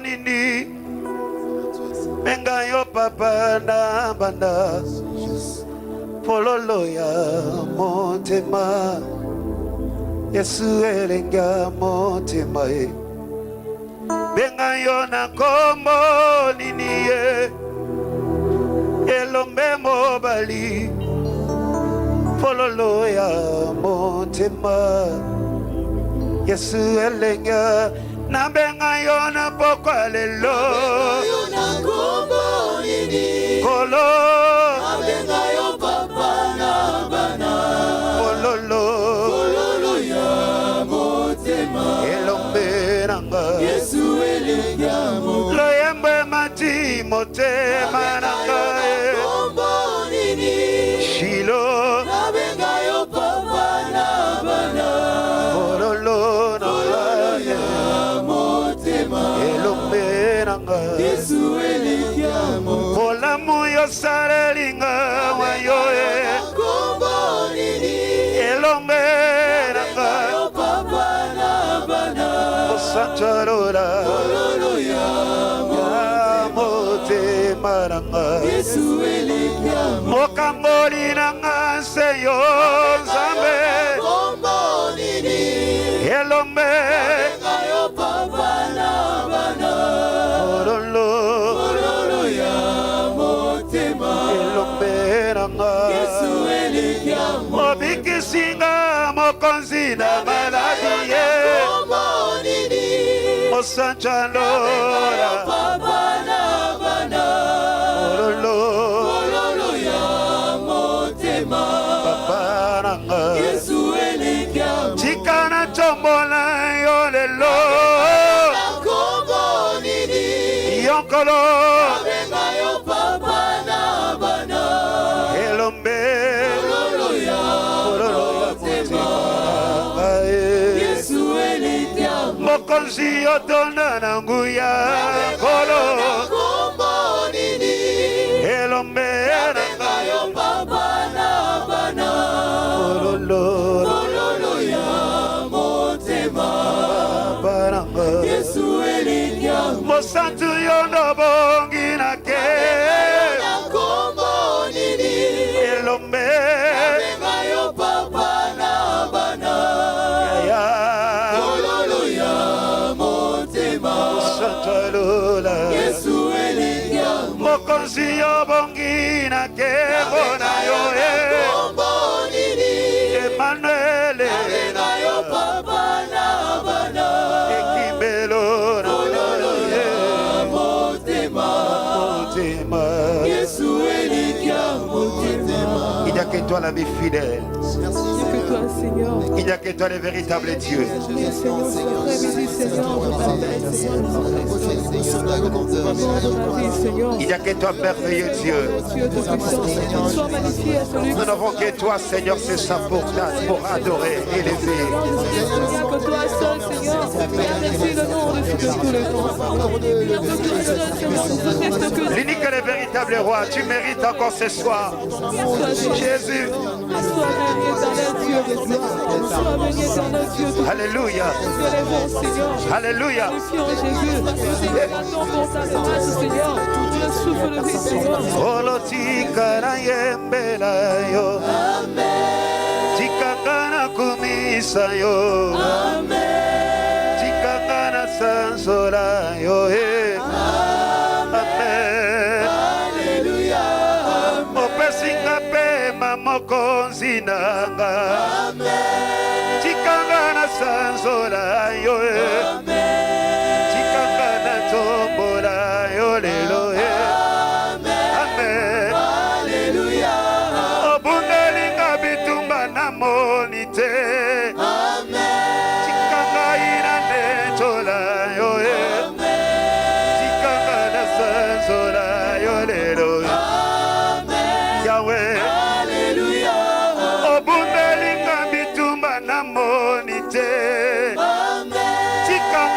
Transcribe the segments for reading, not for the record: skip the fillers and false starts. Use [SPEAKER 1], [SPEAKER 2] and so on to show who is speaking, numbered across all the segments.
[SPEAKER 1] nini benga yo papa na banda pololo ya motema Yesu elenga motema benga yo na kombo nini elombe mobali pololo ya motema Yesu elenga na benga yo na pokwa lelo kolo
[SPEAKER 2] na benga yo papa na bana
[SPEAKER 1] pololo
[SPEAKER 2] ya motema
[SPEAKER 1] elombe nanga
[SPEAKER 2] Yesu elenga mo
[SPEAKER 1] loyembe mati motema nanga Shilo
[SPEAKER 2] na benga yo papa na bana
[SPEAKER 1] pololo
[SPEAKER 2] ya motema
[SPEAKER 1] elombe nanga
[SPEAKER 2] Yesu elenga mo
[SPEAKER 1] polamu yo sarelinga wayo
[SPEAKER 2] kombo nini
[SPEAKER 1] elombe nanga
[SPEAKER 2] yo papa na bana
[SPEAKER 1] osancharola
[SPEAKER 2] ya
[SPEAKER 1] motema nanga
[SPEAKER 2] Yesu elenga mo
[SPEAKER 1] mokamboli nanga seyo nzambe
[SPEAKER 2] kombo nini
[SPEAKER 1] elombe
[SPEAKER 2] yo papa na bana
[SPEAKER 1] pololo
[SPEAKER 2] ya motema
[SPEAKER 1] elombe nanga
[SPEAKER 2] Yesu elenga mo
[SPEAKER 1] mobikisinga mokonzi na maladi ye
[SPEAKER 2] kombo nini
[SPEAKER 1] mosanchalora
[SPEAKER 2] papa na bana
[SPEAKER 1] pololo
[SPEAKER 2] ya motema
[SPEAKER 1] papa nanga
[SPEAKER 2] Yesu elenga mo
[SPEAKER 1] chikana chombola yo lelo
[SPEAKER 2] kombo nini
[SPEAKER 1] yonkolo
[SPEAKER 2] benga yo papa na bana
[SPEAKER 1] elombe
[SPEAKER 2] ya motema Yesu elenga mo
[SPEAKER 1] mokonzi yotona na nguya kolo
[SPEAKER 2] kombo nini
[SPEAKER 1] elombe
[SPEAKER 2] benga yo papa na bana
[SPEAKER 1] pololo
[SPEAKER 2] ya motema
[SPEAKER 1] baranga
[SPEAKER 2] Yesu elenga mo
[SPEAKER 1] mosantu yondo bongi na ke
[SPEAKER 2] kombo nini
[SPEAKER 1] elombe
[SPEAKER 2] benga yo papa na bana
[SPEAKER 1] ya
[SPEAKER 2] ya motema
[SPEAKER 1] santalola
[SPEAKER 2] Yesu elenga mo
[SPEAKER 1] mokonzi yo bongi na ke bona yo
[SPEAKER 2] kombo nini
[SPEAKER 1] Emmanuel
[SPEAKER 2] benga yo papa na bana
[SPEAKER 1] ekibelo na
[SPEAKER 2] ya motema
[SPEAKER 1] motema
[SPEAKER 2] Yesu elenga motema
[SPEAKER 1] il n'y a que toi l'ami fidèle
[SPEAKER 3] Que toi, Seigneur.
[SPEAKER 1] il n'y a que toi le véritable Dieu
[SPEAKER 3] Oui, Seigneur, c'est vrai, béni, Seigneur, dans ma vie, Seigneur. Dans ma vie, Seigneur.
[SPEAKER 1] il n'y a que toi merveilleux Dieu
[SPEAKER 3] Dieu de puissance, sois magnifié à celui
[SPEAKER 1] nous n'avons que toi Seigneur c'est ça pour adorer élever
[SPEAKER 3] Il n'y a que toi seul, Seigneur. Merci le nom de tous les noms.
[SPEAKER 1] l'unique et le véritable roi tu mérites encore ce soir Jésus
[SPEAKER 3] Sois béni éternel Dieu de gloire. Sois béni éternel Dieu de
[SPEAKER 1] alléluia
[SPEAKER 3] Dieu les bons, Seigneur.
[SPEAKER 1] alléluia
[SPEAKER 3] Glorifions Jésus. Nous t'exaltons pour ta grâce, Seigneur. Le souffle de vie, Seigneur.
[SPEAKER 1] olotika na yembela yo tikanga na kumisa yo tikanga na sansola yo amen opesinga pema mokonzi nanga tikanga na sansola yo tikanga na tombola yo lelo amen obundelinga bitumba na moni te tikanga ina netola yo tikanga na sansola yo lelo yawe obundelinga bitumba na moni te tikanga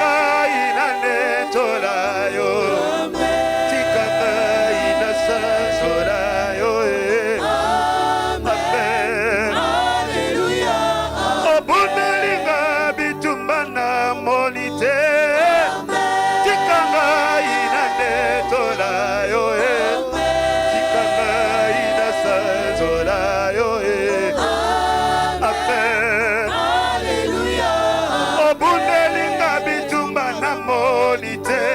[SPEAKER 1] mite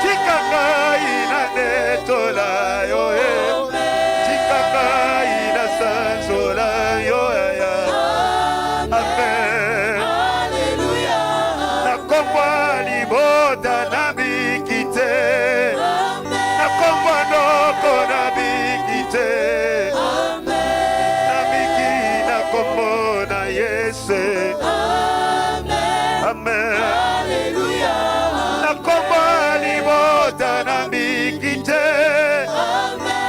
[SPEAKER 1] tikanga ina netola yo tikanga ina sanzola yo ya amen
[SPEAKER 2] Alléluia.
[SPEAKER 1] nakomwa libota na bikite nakomwa noko na bikite na biki nakombo na Yesu amen
[SPEAKER 2] Alléluia.
[SPEAKER 1] nakomwa libota na bikite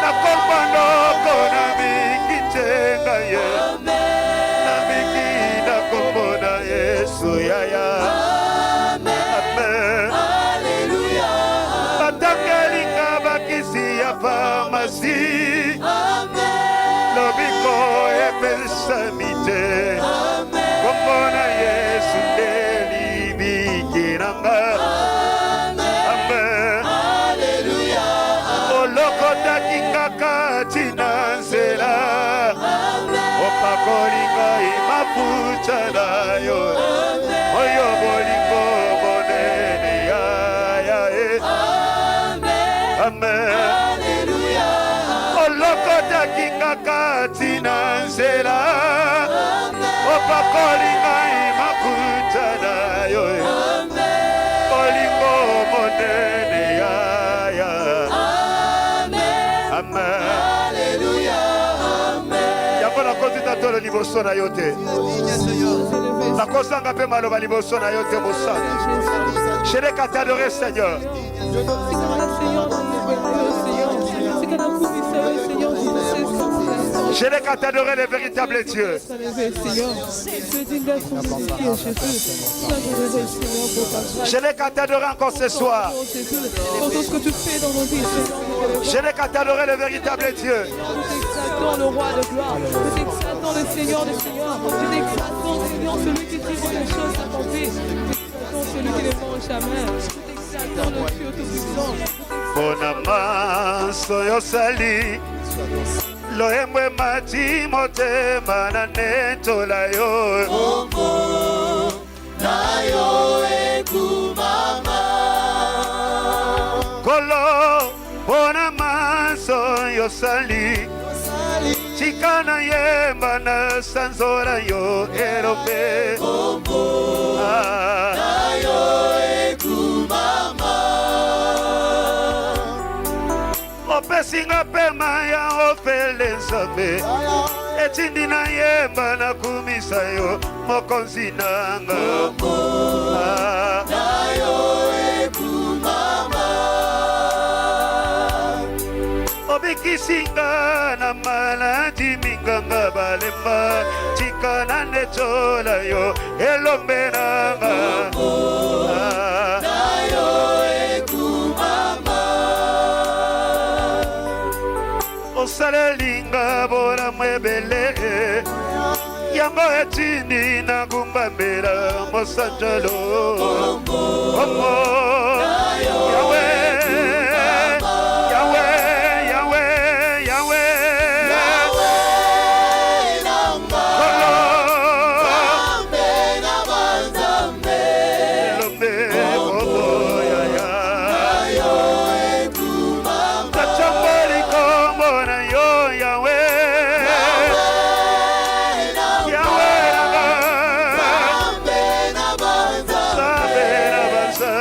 [SPEAKER 1] nakomwa noko na bikite ngaye na biki nakombo na Yesu yaya amen
[SPEAKER 2] Alléluia.
[SPEAKER 1] batangelinga bakisi ya famasi lobiko epesamite kombo na Yesu ndelibikiranga amen
[SPEAKER 2] Alléluia.
[SPEAKER 1] olokotakinga kati na nzela opakolinga imafuta na yo oyo bolingo monene yaya amen
[SPEAKER 2] Alléluia.
[SPEAKER 1] olokotakinga kati na nzela opakolinga imafuta na yo bolingo monene yaya amen
[SPEAKER 2] Alléluia.
[SPEAKER 1] yango nakozita tolo liboso na yo te nakozanga mpe maloba liboso na yo te mosali je n'ai qu'à t'adorer Seigneur je n'ai qu'à t'adorer le véritable Dieu je n'ai qu'à t'adorer encore ce soir je n'ai qu'à t'adorer le véritable Dieu
[SPEAKER 3] le roi de gloire, nous exaltons le Seigneur des seigneurs, nous exaltons Seigneur celui qui tire les choses accomplies, nous exaltons celui qui ne mange jamais, nous exaltons le Dieu tout-puissant.
[SPEAKER 1] Bonamaso yosali loemwe mati motema na netola yo
[SPEAKER 2] Nayo ekumama.
[SPEAKER 1] kolo bonamaso yosali chikana yemba na sanzora yo erope
[SPEAKER 2] Nayo ekumama.
[SPEAKER 1] opesinga pema ya ofele nzambe etindi na yemba na kumisa yo mokonzi nanga
[SPEAKER 2] Nayo ekumama.
[SPEAKER 1] obikisinga na maladi minganga balema chikana netola yo elombe nanga
[SPEAKER 2] Nayo ekumama.
[SPEAKER 1] osalelinga bolamu ebele yango etindi na kumbambela mosanjalo omo yawe yawe yawe yawe
[SPEAKER 2] Namba.
[SPEAKER 1] kolo
[SPEAKER 2] Zambe na banzambe.
[SPEAKER 1] elombe omo yaya
[SPEAKER 2] Nayo ekumama.
[SPEAKER 1] tachamboli kombo na yo yawe yawe
[SPEAKER 2] Zambe na banzambe.
[SPEAKER 1] sabe na banza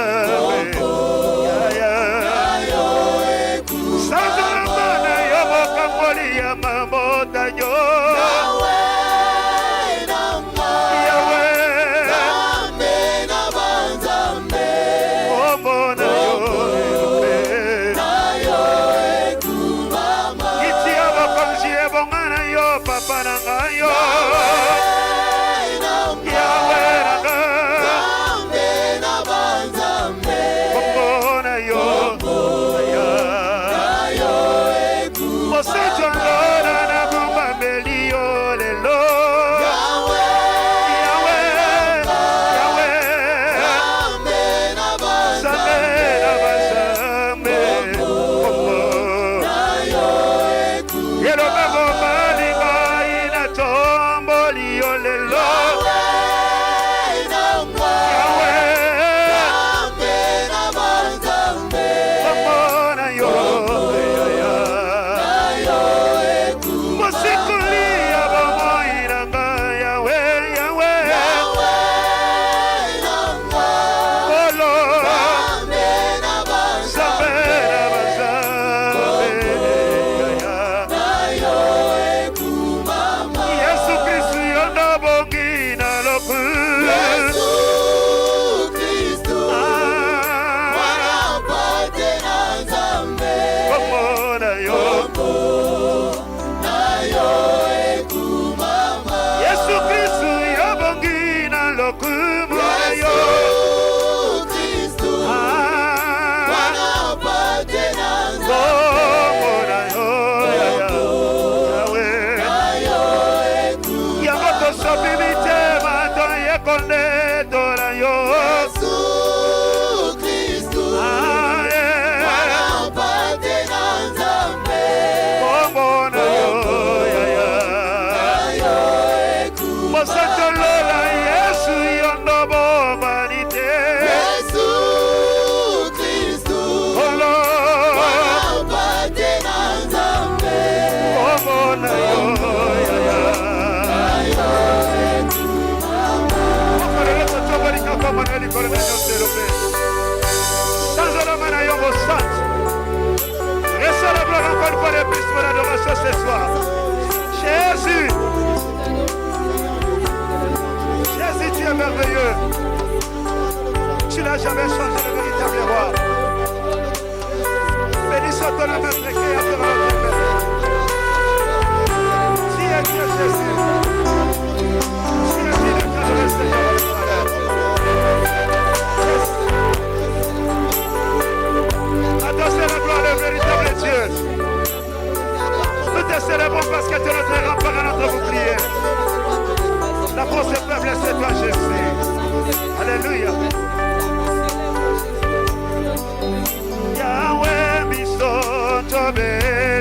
[SPEAKER 1] instrument d'adoration ce soir. Jésus. Jésus, tu es merveilleux. Tu n'as jamais changé le véritable roi. Bénissons ton nom, notre Créateur, notre Père. Tu es Dieu, Jésus. Tu es Dieu, notre Seigneur, notre Frère. Adorez la gloire, le véritable Dieu. Nous te célébrons parce que tu es notre rempart et notre bouclier. La force et faiblesse, c'est toi, Jésus. Alléluia. Yahweh, mi soto be.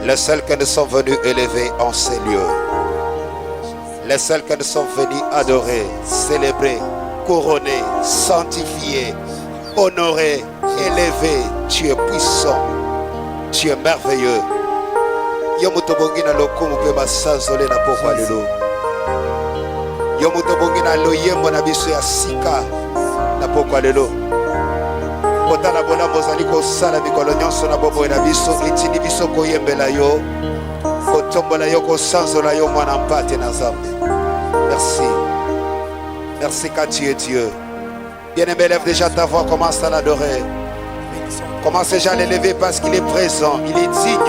[SPEAKER 4] Les seuls que nous sommes venus élever en ces lieux. Les seuls que nous sommes venus adorer, célébrer, couronner, sanctifier, honorer, élever. Tu es puissant. Tu es merveilleux. Yomutobongi na lokumu pe basanzole na pokwa lelo. Yomutobongi na loyembo na biso ya sika na pokwa lelo. Kotala bona bozali kosala mikolo nyonso na bomoi na biso etindi biso koyembela yo kotombola yo kosanzola yo mwana mpate na Nzambe. Merci. Merci car tu es Dieu. Bien-aimé, élève déjà ta voix, commence à l'adorer. Commence déjà à l'élever parce qu'il est présent, il est digne.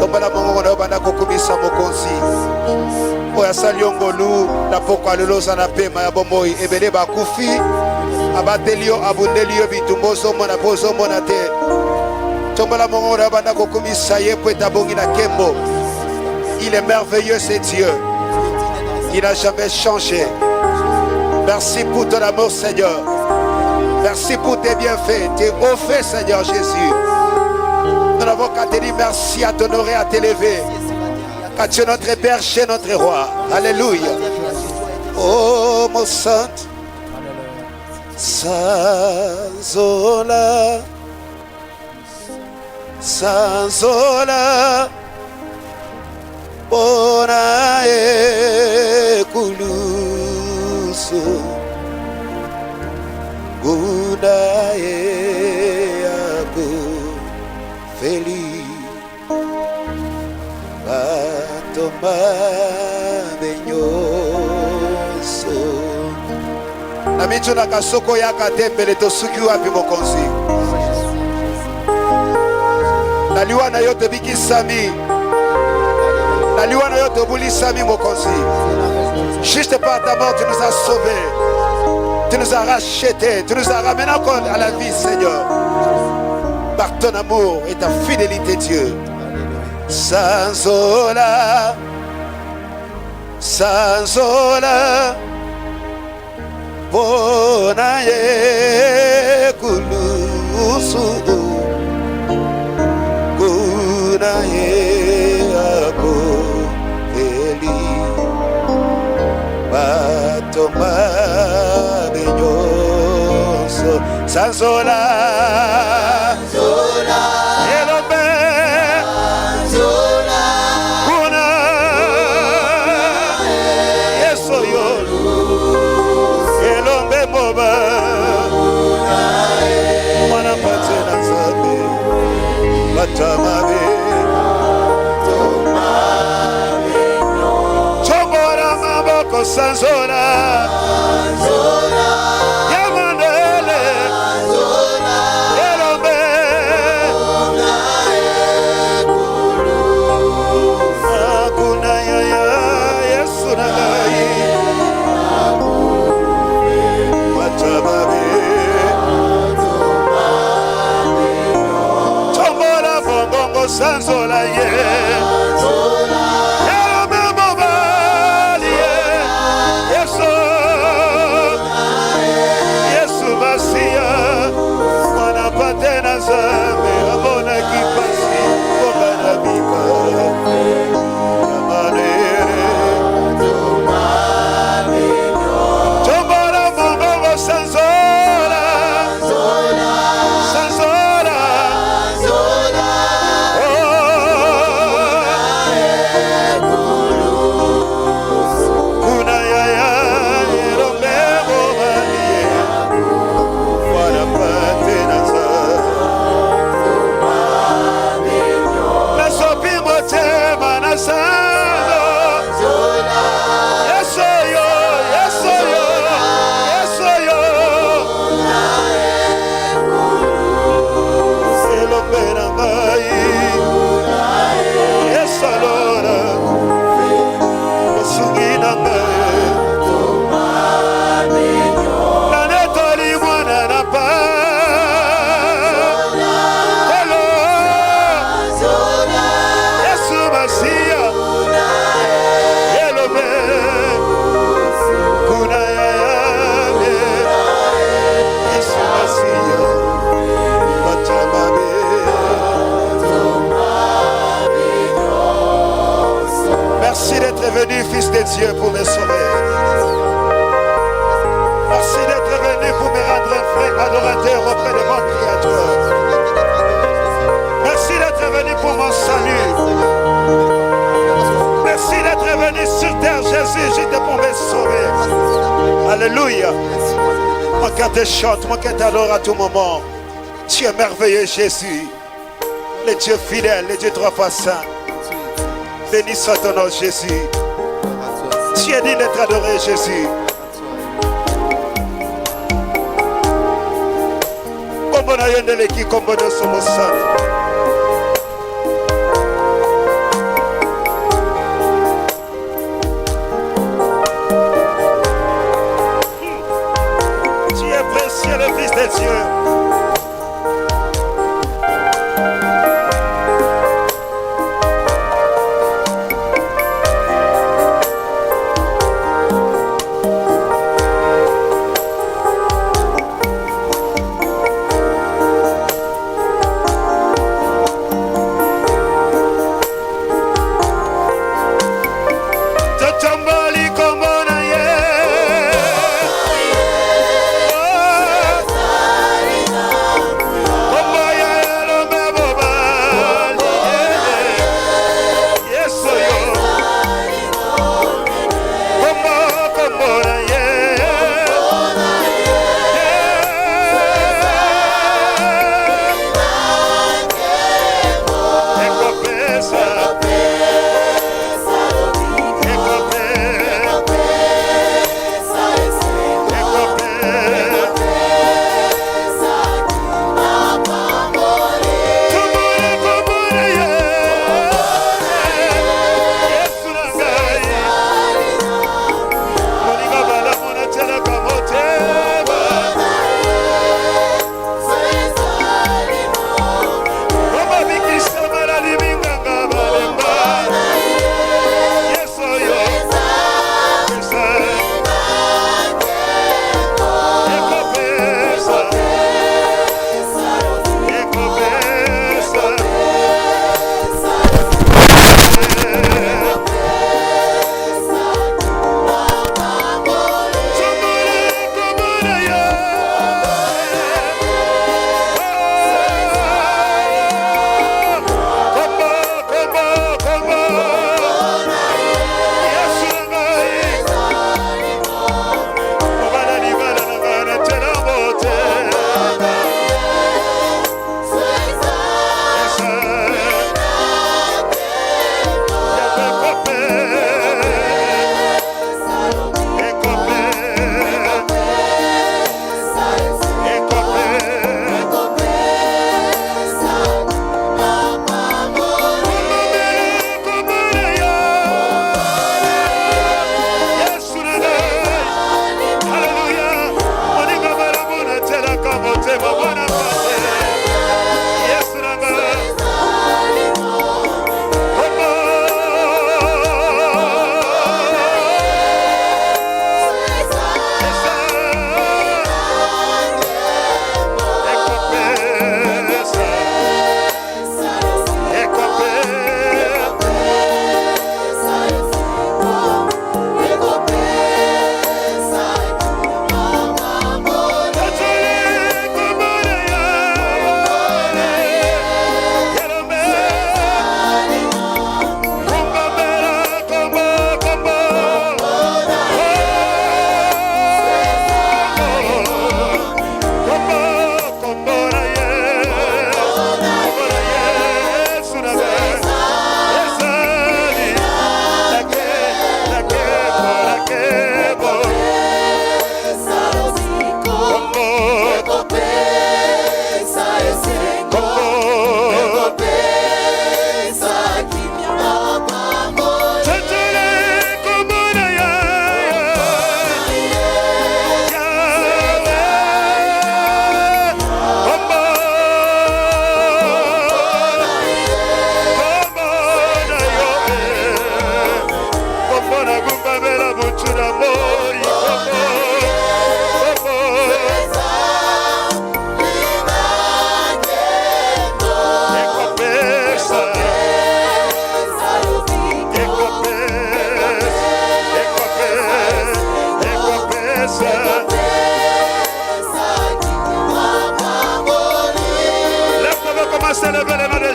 [SPEAKER 4] Tombola mongo na bana kokumisa mokonzi. Oya saliongolu na pokwa lelo sana pema ya bomoi ebele bakufi. Abatelio abundelio bitumbozo mona pozo mona te. Tombola mongo na bana kokumisa ye pweta bongi na kembo. Il est merveilleux, c'est Dieu. Il n'a jamais changé. Merci pour ton amour, Seigneur. Merci pour tes bienfaits, tes hauts faits, Seigneur Jésus. Nous n'avons qu'à te dire merci, à t'honorer, à t'élever. Car tu es notre berger, notre roi. Alléluia. Oh, mon saint. Sanzola. Sanzola. Bona ekuluso Guna ako Feli Batoma benyoso Namitu na kasoko yaka tembele tosuki wapi mokonzi Naliwa na yote biki sami Juste par ta mort, tu nous as sauvés. Tu nous as rachetés. Tu nous as ramenés encore à la vie, Seigneur. Par ton amour et ta fidélité, Dieu. Sanzola. Sanzola. Bonaye kulusu. Gunaye. Batoma benyoso Sanzola Sanzola Elombe Sanzola Kuna Yeso yolu Elombe moba Mwana mpate na Nzambe Batoma Sanzola, Sanzola, Yamandele, Sanzola, Elombe, Akuna ya Yesu na gai, Watababe, Tombola bongongo Sanzola ye. Alléluia. Mon cœur te chante, mon cœur t'adore à tout moment. Tu es merveilleux, Jésus. Le Dieu fidèle, le Dieu trois fois saint. Béni soit ton nom, Jésus. Tu es dit d'être adoré, Jésus. Kombo na yo ndeleki kombo nyonso mosala. Tu es précieux, le Fils de Dieu.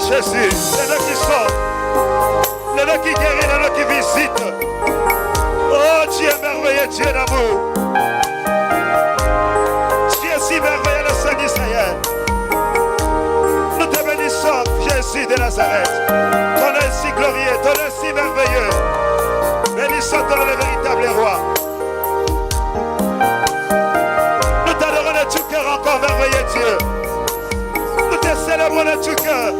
[SPEAKER 4] Jésus, c'est là qui sort, c'est là qui guérit, c'est là qui visite. Oh, Dieu merveilleux, Dieu d'amour.
[SPEAKER 1] Nazareth. Ton nom est si glorieux, ton nom est si merveilleux. Bénissons ton nom, le véritable roi. Nous t'adorons de tout cœur encore, merveilleux Dieu. Nous te célébrons de tout cœur.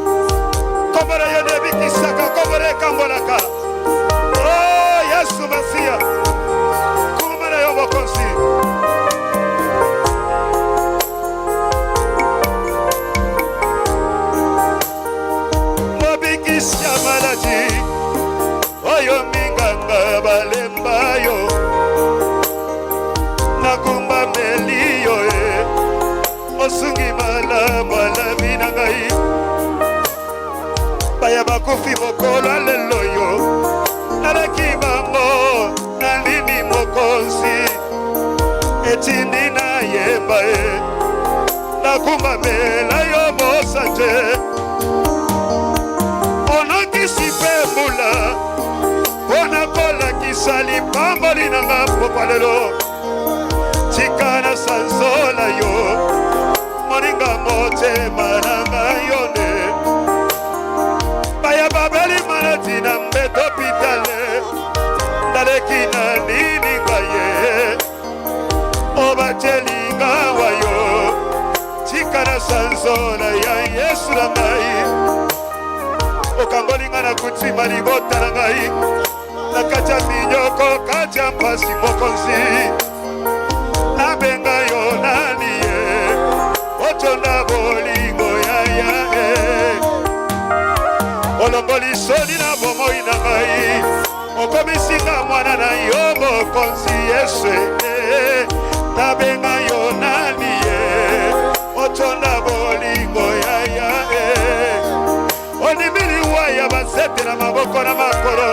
[SPEAKER 1] Comme le Yonebi Kisaka, comme le Kambolaka. Oh, Yesu Masia. Comme le Yobokonsi. Mobikisya maladi. Oyo minganga balemba yo. Nakumba meliyo e. Osungi malamu alabi na ngai. Baya bakufi mokolo alelo yo. Naleki bango nalini mokonzi. Etindi na yemba e. Nakumba mela yo mosanje. Onokisi pe mula. Ona kola kisali pamboli na ngapo palelo. Chikana sanzola yo. Moninga mote mananga yone. Baya babeli manatina mbeto pitale. Daleki na nini ngaye. Oba chelinga wayo. Chikana sanzola ya Yesu na ngai. Okangolinga na kutima libota na ngai. Nakacha minyoko kacha mpasi mokonzi. Nabenga yo nani ye. Otonda bolingo ya ya e. Olongoli soni na bomoi na ngai. Okomisinga mwana na yo mokonzi Yesu e. Nabenga yo nani ye. Otonda bolingo ya ya e. Onimili waya basete na maboko na makoro.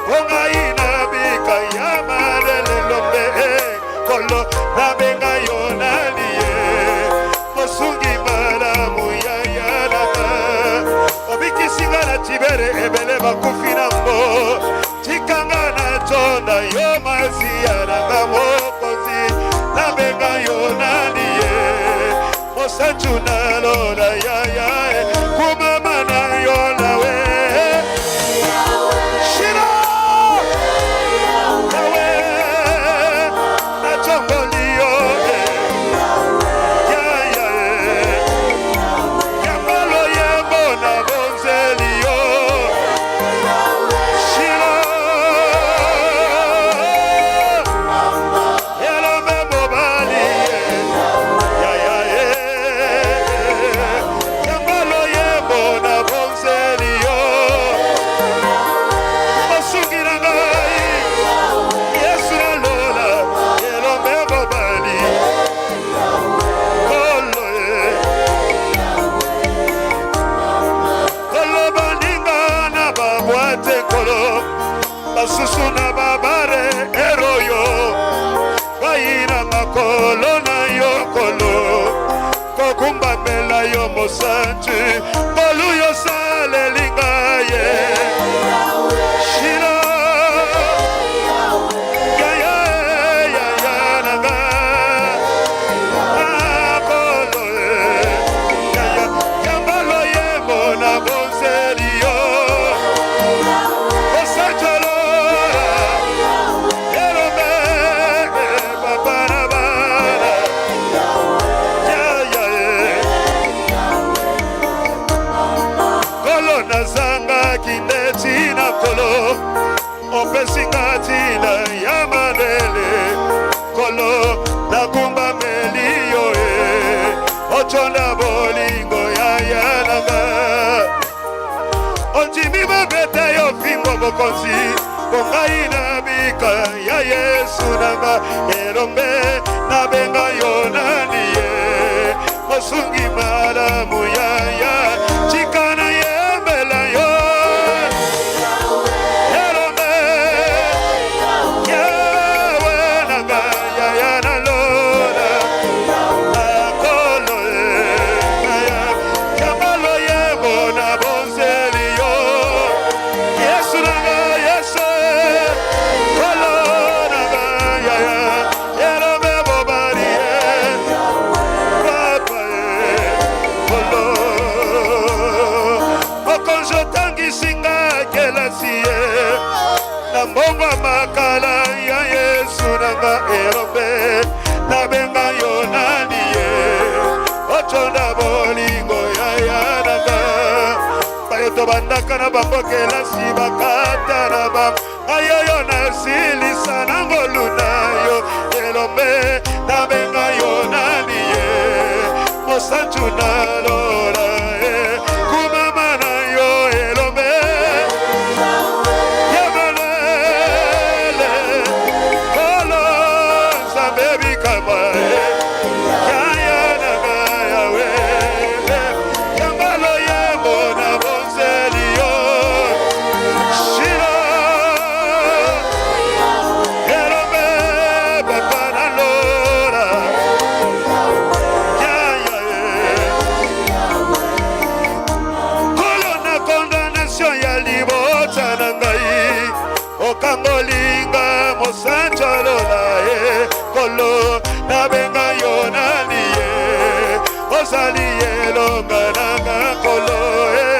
[SPEAKER 1] Onga ina bika ya malele lombe e. Kolo nabenga yo nani ye. Mosungi malamu ya ya naka. Obiki singa na tibere ebele bakufi na mbo. Chikanga na tonda yo mazi ya naka mokozi. Nabenga yo nani ye. Mosanchu na lola ya ya e. Kumama na yo na we. Shira Yawe na chongoli yo e. Ya ya e. Yamalo yembo na bonzeli yo. Shira Yelo membo bali e. Ya ya e. Yamalo yembo na bonzeli yo. Osungira ngai. Yesu na lola. Yelo membo bali. Kolo e. Kolo bandinga na babwate kolo. Basusu na babare eroyo. Kaina makolo na yo kolo. Kokumba mela yo mosanchi. Kolu yo sale lingaye. Shira ya ya ya ya naga. Kolo e. Ya ya yambalo yemo na bonzeli yo. Osacholola. Erome babarabara. Ya ya e. Kolo nazanga kindeti na kolo. Opesinga tina ya manele. Kolo nakumba meliyo e. Ochonda bolingo ya ya naga. Onjimi babete yo fimbo bokonzi. Kongai na bika ya Yesu nanga. Erombe nabenga yo nani ye. Mosungi malamu ya ya. Chikana yembela yo. Erombe Yawe nanga ya ya na lola. Akolo e. Ya yamalo yembo na bonzeli yo. Yesu nanga Yesu. Kolo nanga ya ya. Erombe bobari e. chonda bolingo ya yananga bayoto bandaka na bambokela si bakata na bam ayoyo nasilisa nango luna yo elombe nabenga yo nani ye mosantu na lola ye kumama na yo elombe yamalele kolo nzambe bikama kangolinga mosanchalola ye kolo nabenga yo nani ye osali ye longa nanga kolo ye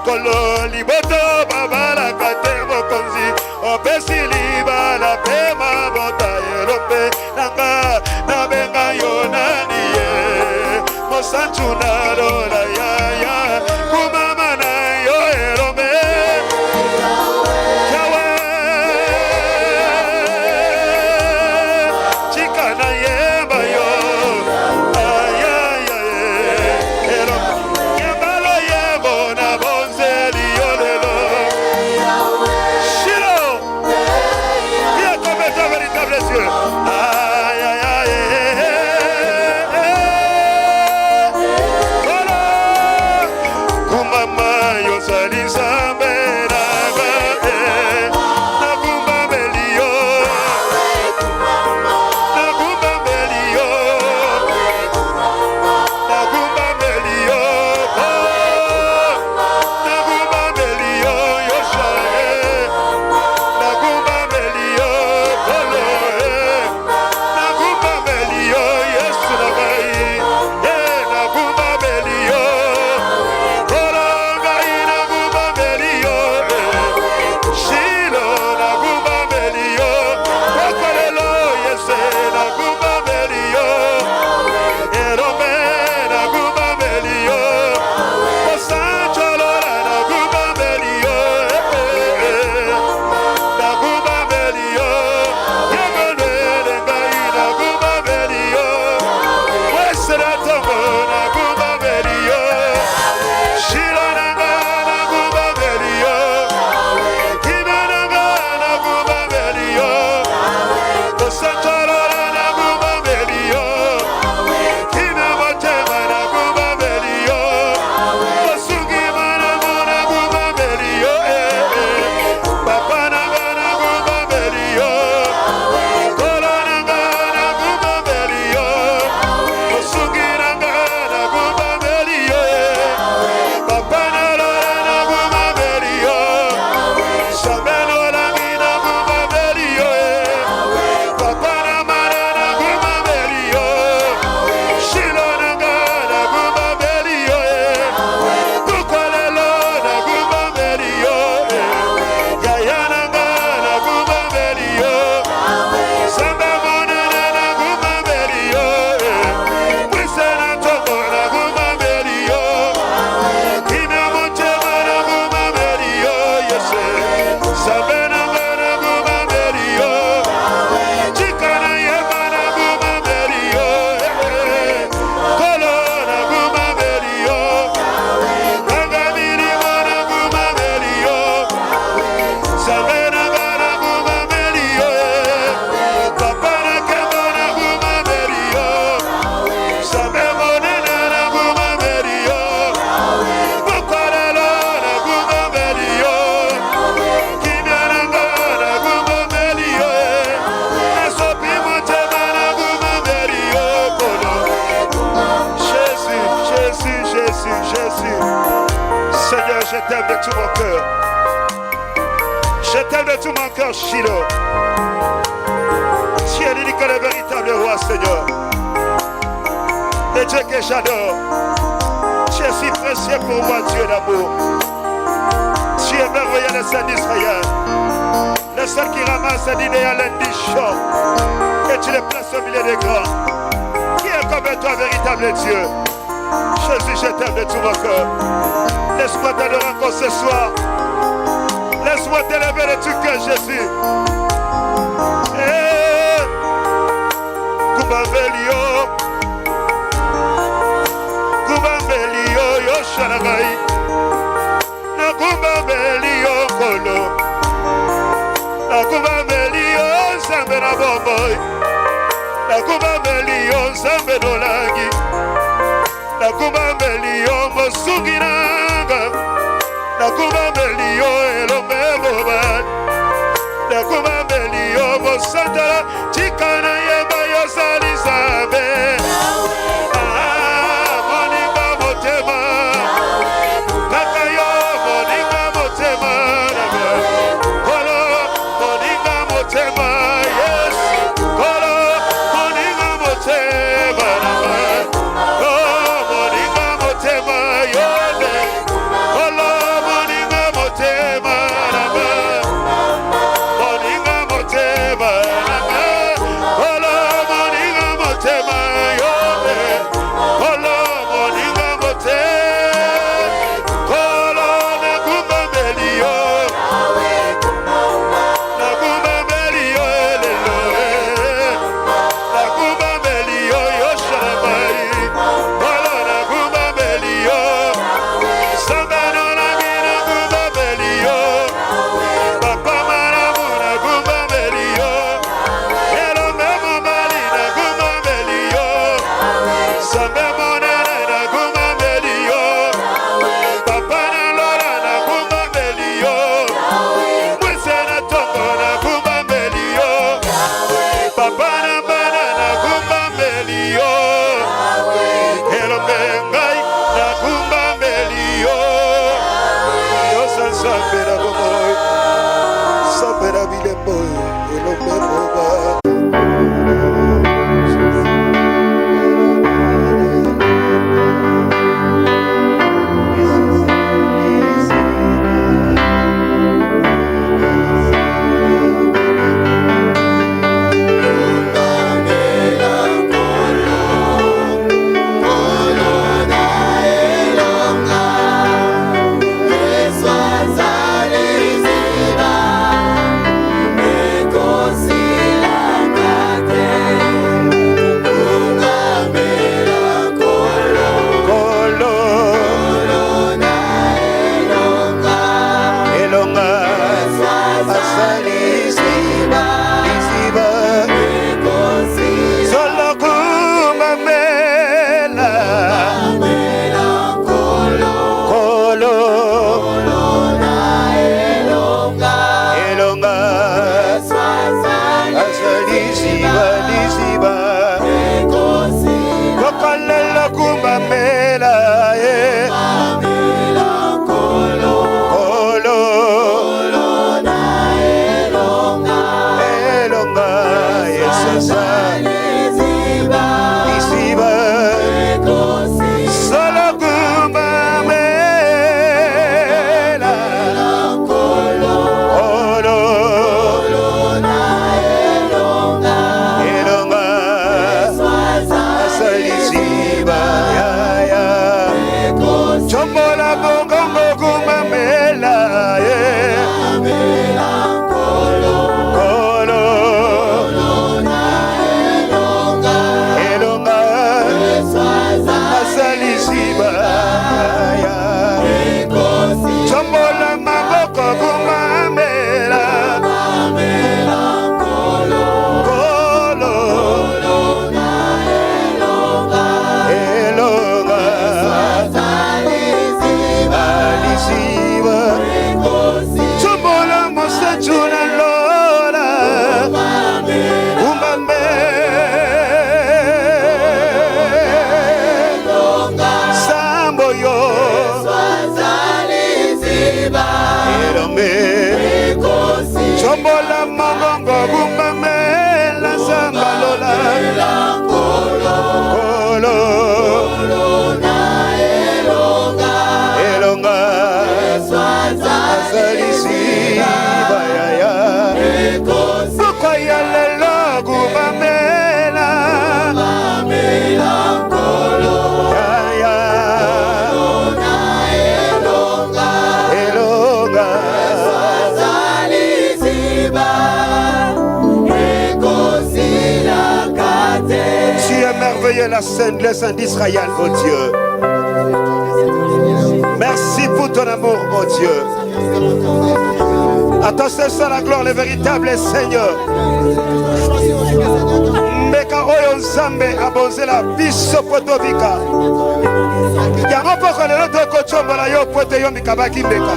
[SPEAKER 1] kolo liboto babalaka te mokonzi opesi libala pe mabota elope nanga nabenga yo nani ye mosanchu nalola yaya kumama na yo elombe je t'aime de tout mon cœur. Je t'aime de tout mon cœur, Shiloh. Tu es l'unique et le véritable roi, Seigneur. Le Dieu que j'adore. Tu es si précieux pour moi, Dieu d'amour. Tu es merveilleux, le Saint d'Israël. Le seul qui ramasse un dîner à lundi chaud. Et tu le places au milieu des grands. Qui est comme toi, véritable Dieu? Jésus, je t'aime de tout mon cœur. Laisse-moi t'adorer encore ce soir. Laisse-moi t'élever de tout cœur, Jésus. Kubambelio, Kubambelio, Yoshanagai. Na Kubambelio, Kolo. Na Kubambelio, Zambena Bomboy. Na Kubambelio, Zambeno Lagi. Na Kubambelio, Mosuginanga. Na Kubambelio, Elome Boban. Na Kubambelio, Mosantara, Chikana Yeba Yosalizabe. Moninga Motema. Kakayo, Moninga Motema. Kolo, Moninga Motema. Yes. Kolo, Moninga Motema. Oh, Moninga Motema. Yode. Kolo, Moninga Motema. Moninga Motema. Kolo, Moninga Motema. Yode. Kolo, Moninga Motema. Kolo, Nakumba Melio. Nakumba Melio, Elelo. Nakumba Melio, Yoshabai. Kolo, Nakumba Melio. Sambano Lagi, Nakumba Melio. Papa Maramu, Nakumba Melio. Elo Memo Mali, Nakumba Melio. Sambe Monana, Nakumba Melio. Papa Nalora, Nakumba Melio. Mwisena Tongo, Nakumba Melio. Papa Nambana, Nakumba Melio. Elo Mengai, Nakumba Melio. Yosan Sambera Boy. Sambera Bile Boy. Elo Memo Boy. Kolo, Elonga, Asali, Isiba, Solo Kumamela, Kolo, Elonga, Asali, Isiba, Kokalelo Kumamela, Kolo, Elonga, Yesasa, Isiba, Solo Kumamela, Kolo, Elonga, Asalisiba, ya. Chombola Bongongo Kumamela, Kolo, Elonga, Asalisiba, ya. Chombola Maboko Kumamela, Kolo, Elonga, Alisiba, Chombola Mosachuna Lola, Kumamela, Samboyo, Elombe, Chombola Mongongo Kumamela, Sambalola, Kolo, Elonga, Asalisiba, ya. Bukoya Lelo Kumamela, ya.
[SPEAKER 4] de l'Assemblée d'Israël, oh Dieu. Merci pour ton amour, oh Dieu. À toi seul soit la gloire, le véritable Seigneur. Mbeka oyo nzambe abonzela biso po tobika. Yango poko lelo tokochombola yo po te yo mikabaki mbeka.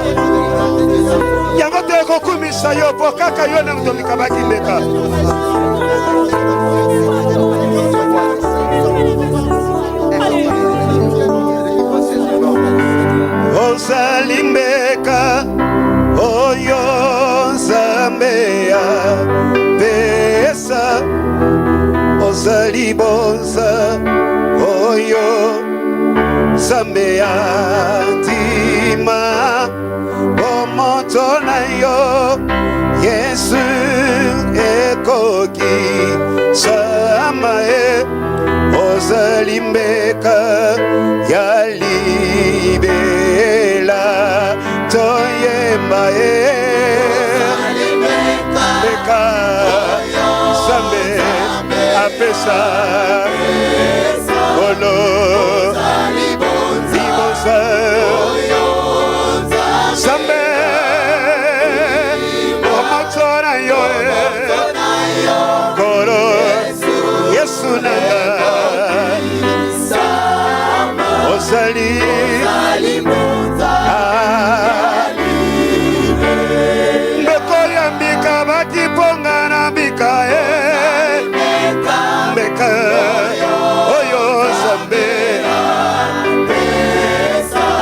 [SPEAKER 4] Yango tokokumisa yo po kaka yo na moto mikabaki mbeka. Ozali mbeka oyo nzambe ya pesa. Ozali bonza oyo nzambe ya ndima. Omoto na yo Yesu ekoki sama e. Ozali mbeka ya libela toyemba e. Mbeka nzambe apesa olo libonza nzambe omotora yo kolo Yesu nanga ozali mbeko ya mbika bakiponga na mbika mbeka oyo nzambe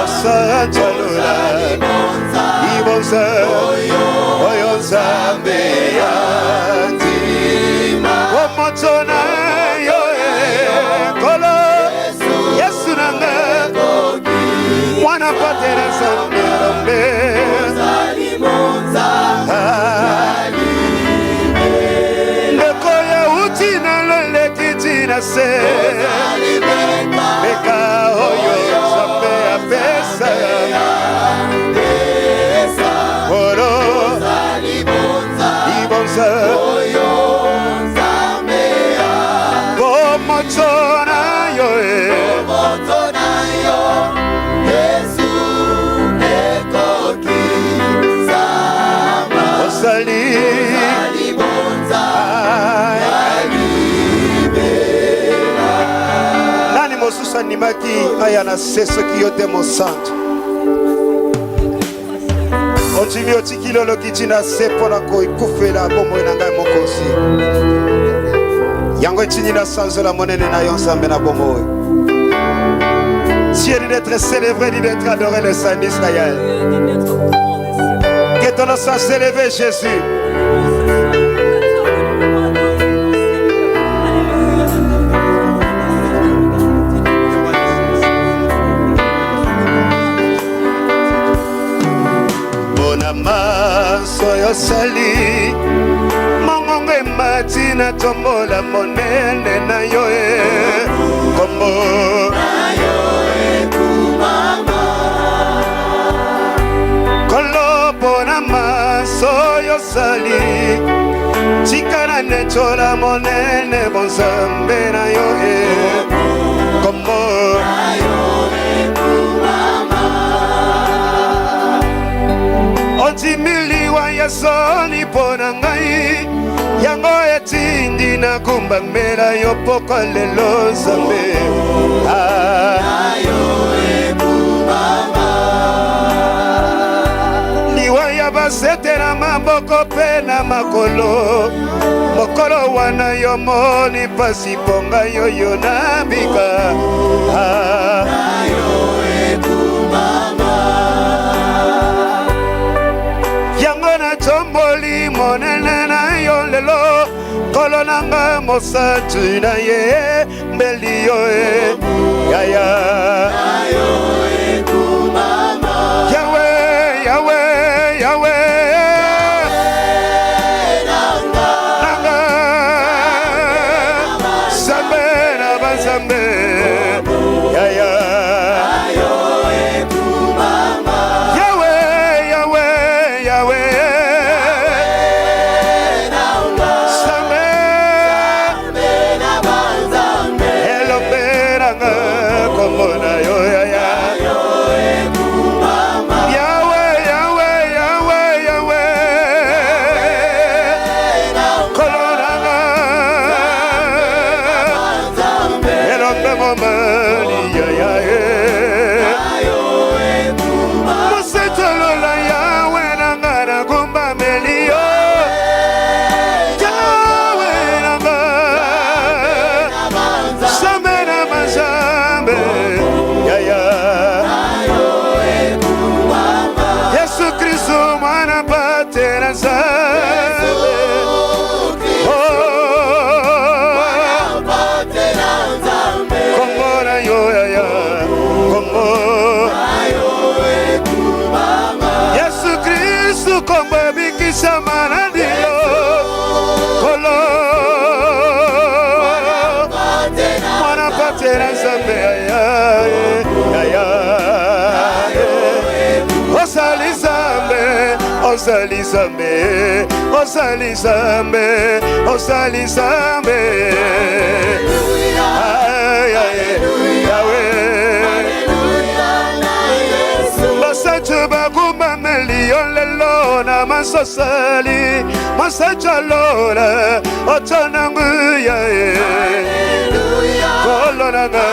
[SPEAKER 4] osanjalola ibonza oyo nzambe ya ndima. Omoto na yo kolo Yesu nanga mwana patela nzambe lombe ndeko ya uti na lolekiti na se. Mbeka oyo nzambe apesa oro ibonza bomoto na yo
[SPEAKER 2] Yesu ekoki sama.
[SPEAKER 4] ozali
[SPEAKER 2] bonza
[SPEAKER 4] nani mosusu andimaki aya na se soki yo te mosantu. Otimi otikili olokiti na se mpo na kokufela bomoi na ngai mokonzi. Yango etini na sanzola monene na yo nzambe na bomoi. Dieu dit d'être célébré, dit d'être adoré le Saint d'Israël. Que ton nom soit célébré, Jésus. Soyo sali mongongo emati na tombola monene na yo kombo
[SPEAKER 2] na yo ekumama
[SPEAKER 4] kolobo na maso yo sali tikana nechola monene bonzambe na yo kombo
[SPEAKER 2] na yo ekumama
[SPEAKER 4] Otimiliwa ya soni pona ngai yango etindi na kumba mbela yo poko lelo nzambe
[SPEAKER 2] na yo ekumama
[SPEAKER 4] liwa ya basete na maboko pe na makolo mokolo wana yo moni pasi ponga yo yo na bika
[SPEAKER 2] na yo ekumama
[SPEAKER 4] tomboli monene na yo lelo kolo nanga mosatu na ye mbeli yo yaya
[SPEAKER 2] na yo ekumama
[SPEAKER 4] yawe yawe yawe nanga zambe na bazambe yaya
[SPEAKER 2] na yo ekumama
[SPEAKER 4] yawe yawe yawe
[SPEAKER 2] Zambe na banzambe
[SPEAKER 4] Elope
[SPEAKER 1] Samana dio Kolo Mwana patera Nzambe Osali Nzambe Osali Nzambe Osali Nzambe Osali Nzambe Masacho baguma milion lelo na masosali Masacho lola otanangu ya Kolona nga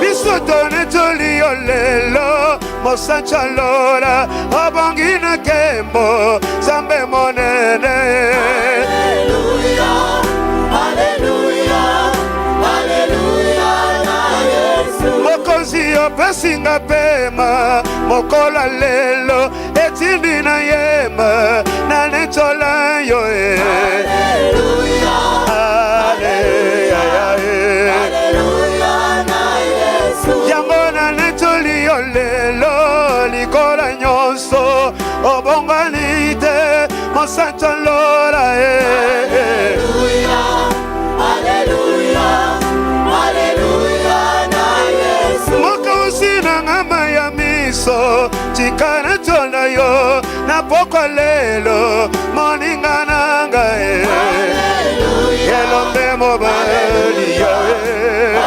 [SPEAKER 1] Bisotone tolio lelo Mosacho lola Obongina kembo Zambe monene Mokozi opesinga pema Mokola lelo Etindi na yema Na netola yo Alleluia Alleluia na Yesu Yango na netoli yo lelo Likola nyonso Obonganite Mosanto lora Alleluia Alleluia Alleluia Mokausina ngama ya miso Chikana tonda yo Na poko lelo Moninga nanga Yelombe mobali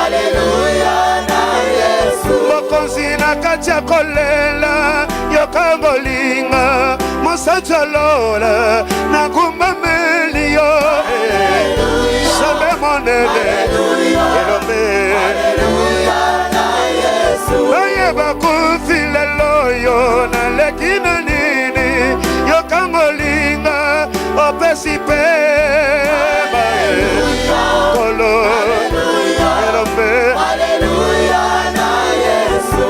[SPEAKER 1] Alleluia na Yesu Mokausina kacha kolela Yokangolinga Mosacha lola Na kumba meli yo Sambe monene Yelombe Baye bakufile loyo na lekina nini Yokangolinga opesi pema Kolo Erombe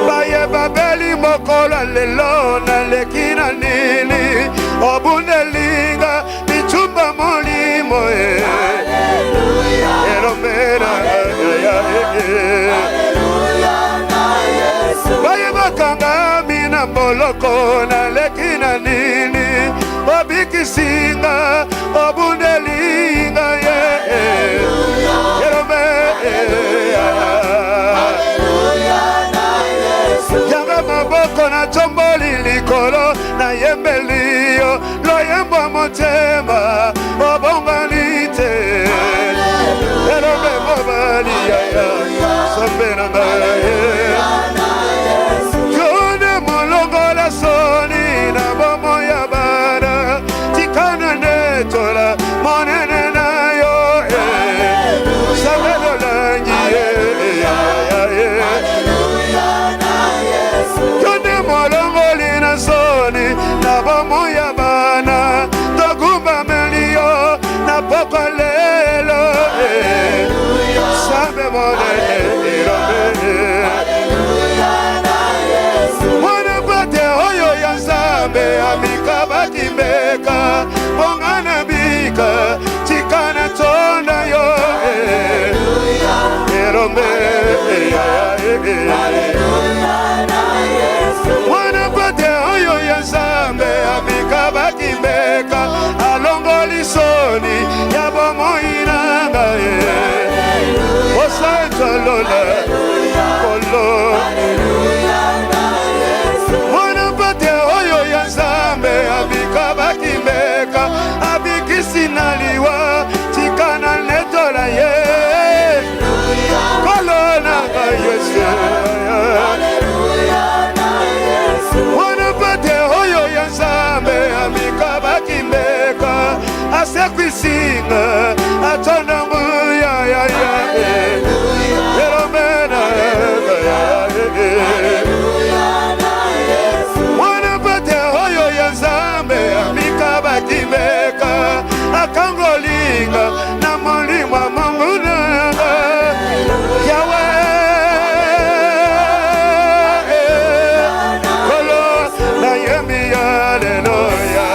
[SPEAKER 1] Baye babeli mokola lelo na lekina nini Obunelinga bichumba molimo Erombe Baye bakanga mina moloko na lekina nini Obikisinga obundelinga Yerome Yanga maboko na chomboli likolo Na yembelio lo yembo motema Obonganite Yerome mobali Sombe na ngaye Soni na bomo ya bara Tikana netola monene na yo Sabelo langi Yone molongoli na soni na bomo ya bana Togumba melio na poko lelo Sabe monene Amika bakimeka Bongana bika Chikana tonda yo Erombe Mwana pate oyo ya Nzambe Amika bakimeka Alongoli soni Ya bomo inanga Osaita lola Kolo Abika bakimeka Abikisinaliwa Chikana netola ye Kolona Yesu Wanapate hoyo ya Nzambe Abika bakimeka Asekwisinga Atona muya ya Yeromena Bakimeka akangolinga na molima manguna Yawe Kolo na yemi haleluya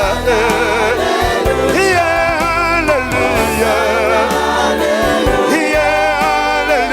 [SPEAKER 1] Hallelujah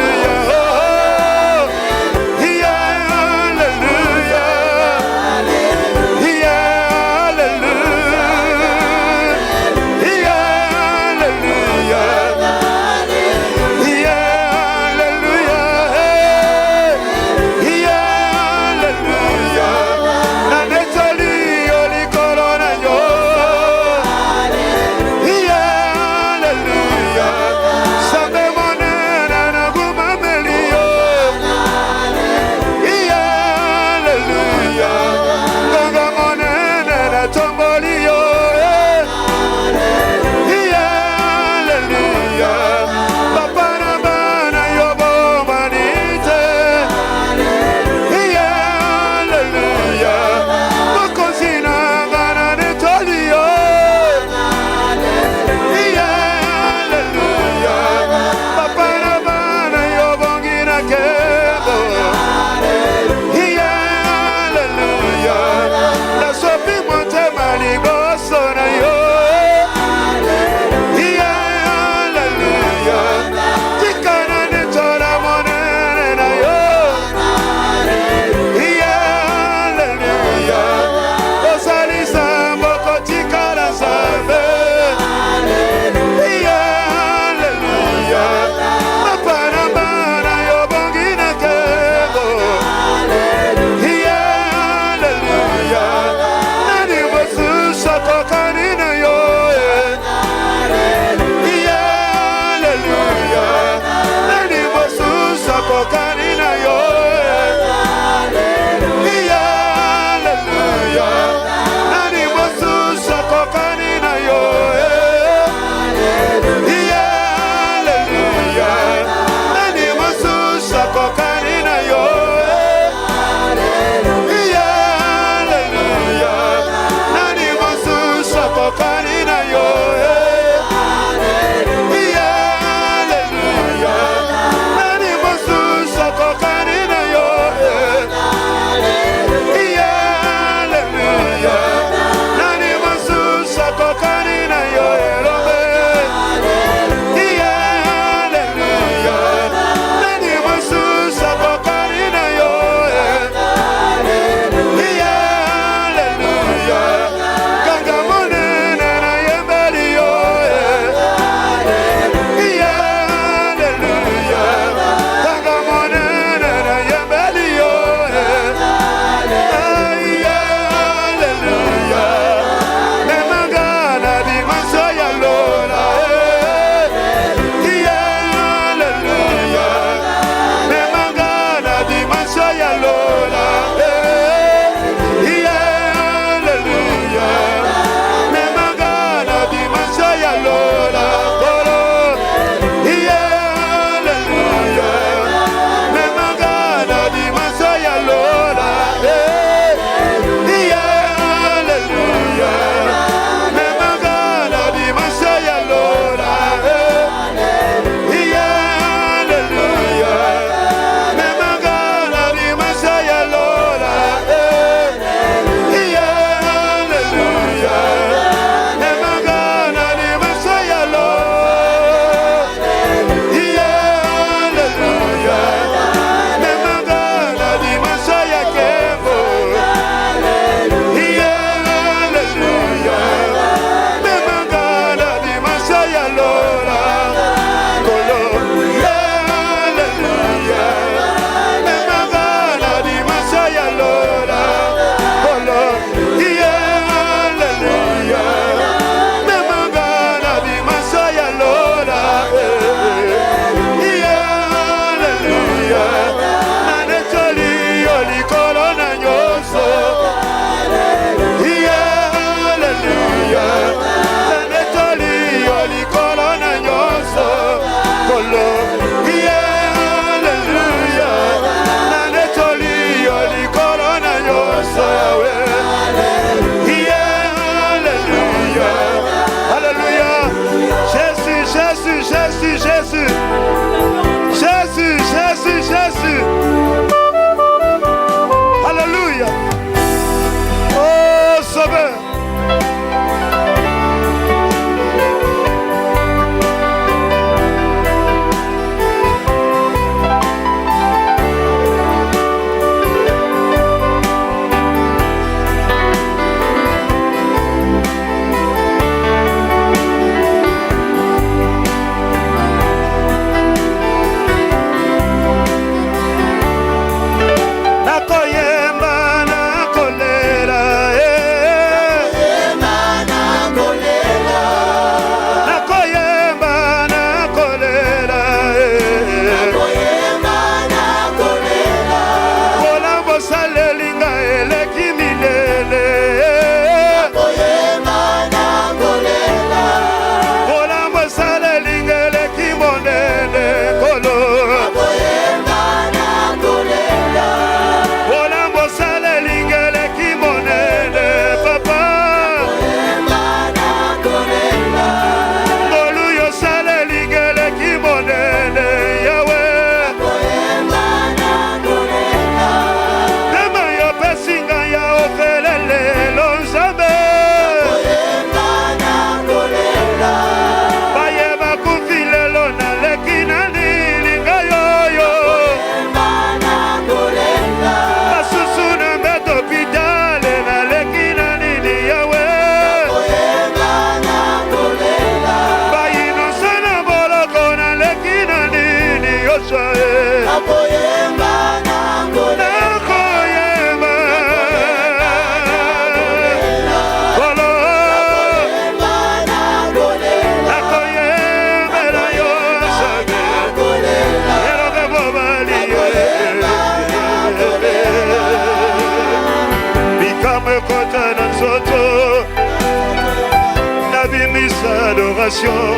[SPEAKER 1] adoration.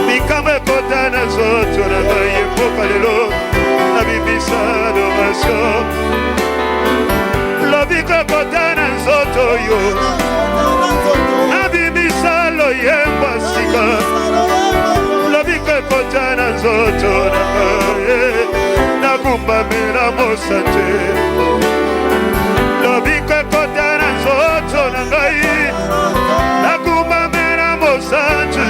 [SPEAKER 1] Bikama kota na zoto na ngai epoka lelo nabimisa adoration. Lobika kota na zoto yo nabimisa loyemba sika. Lobika kota na zoto na ngai nakumba mela mosante. Lobika kota na zoto na ngai nakumba mela mosante.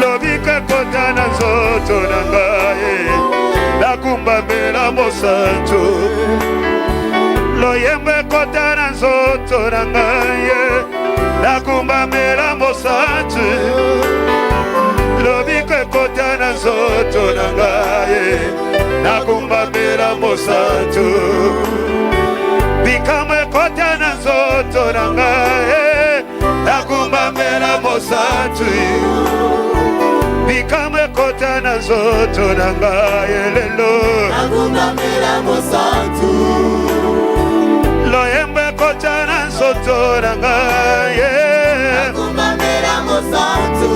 [SPEAKER 1] Lobika kota na zoto na ngai nakumba mela mosante. Loyembe kota na zoto na ngai nakumba mela mosante. Lobika kota na zoto na ngai nakumba mela mosante. Bikama kota na zoto na ngai nakumba mela mosante. Bikama kota na zoto na ngai lelo nakumba mela mosante. Loyembe kota na zoto na ngai nakumba mela mosante.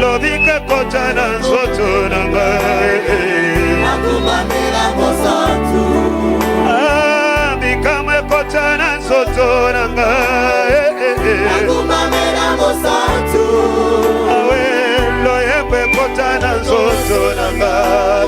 [SPEAKER 1] Lobika kota na zoto na ngai nakumba mela mosante. Bikama kota na zoto na ngai nakumba mela mosante. Awe loyembe kota na zoto na ngai